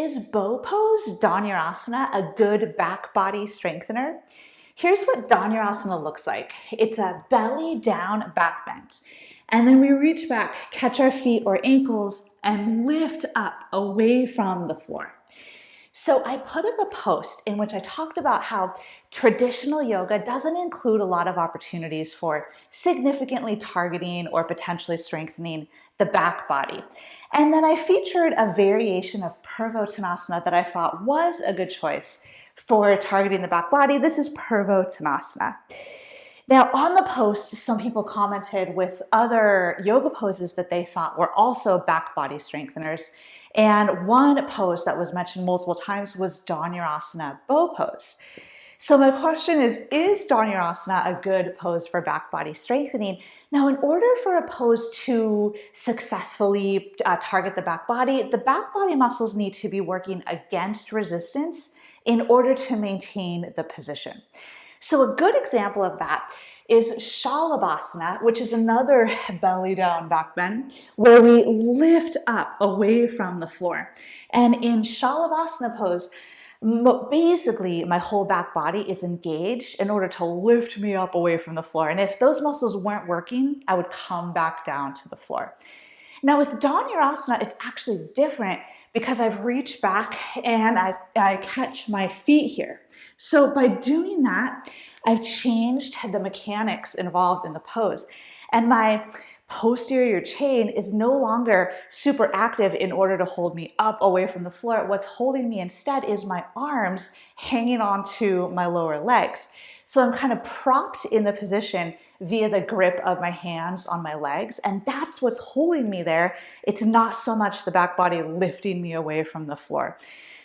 Is bow pose, Dhanurasana, a good back body strengthener? Here's what Dhanurasana looks like. It's a belly down back bend. And then we reach back, catch our feet or ankles, and lift up away from the floor. So I put up a post in which I talked about how traditional yoga doesn't include a lot of opportunities for significantly targeting or potentially strengthening the back body. And then I featured a variation of Purvottanasana that I thought was a good choice for targeting the back body. This is Purvottanasana. Now, on the post, some people commented with other yoga poses that they thought were also back body strengtheners. And one pose that was mentioned multiple times was Dhanurasana bow pose. So my question is Dhanurasana a good pose for back body strengthening? Now, in order for a pose to successfully target the back body muscles need to be working against resistance in order to maintain the position. So a good example of that is Shalabhasana, which is another belly down back bend, where we lift up away from the floor. And in Shalabhasana pose, basically my whole back body is engaged in order to lift me up away from the floor. And if those muscles weren't working, I would come back down to the floor. Now with Dhanurasana, it's actually different because I've reached back and I catch my feet here. So by doing that, I've changed the mechanics involved in the pose. And my posterior chain is no longer super active in order to hold me up away from the floor. What's holding me instead is my arms hanging onto my lower legs. So I'm kind of propped in the position via the grip of my hands on my legs, and that's what's holding me there. It's not so much the back body lifting me away from the floor.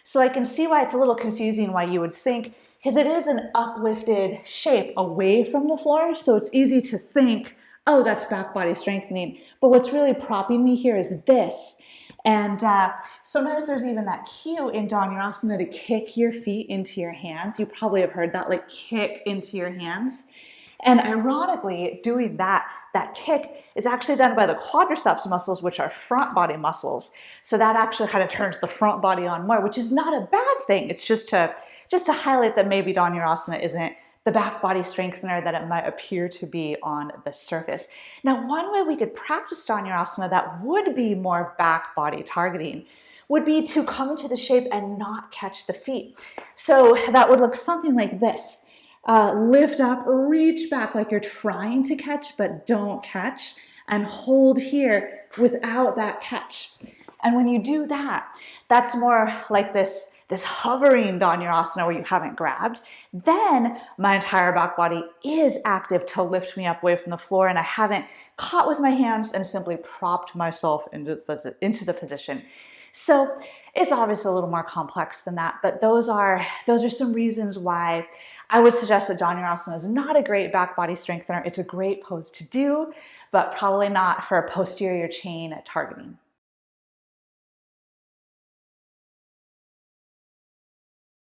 So I can see why it's a little confusing why you would think, because it is an uplifted shape away from the floor, so it's easy to think, oh, that's back body strengthening. But what's really propping me here is this. And sometimes there's even that cue in Dhanurasana to kick your feet into your hands. You probably have heard that, like kick into your hands. And ironically, doing that kick is actually done by the quadriceps muscles, which are front body muscles. So that actually kind of turns the front body on more, which is not a bad thing. It's just to highlight that maybe Dhanurasana isn't the back body strengthener that it might appear to be on the surface. Now, one way we could practice Dhanurasana that would be more back body targeting would be to come into the shape and not catch the feet. So that would look something like this. Lift up, reach back like you're trying to catch, but don't catch, and hold here without that catch. And when you do that, that's more like this hovering Dhanurasana where you haven't grabbed. Then my entire back body is active to lift me up away from the floor, and I haven't caught with my hands and simply propped myself into the position. So it's obviously a little more complex than that, but those are some reasons why I would suggest that Dhanurasana is not a great back body strengthener. It's a great pose to do, but probably not for posterior chain targeting.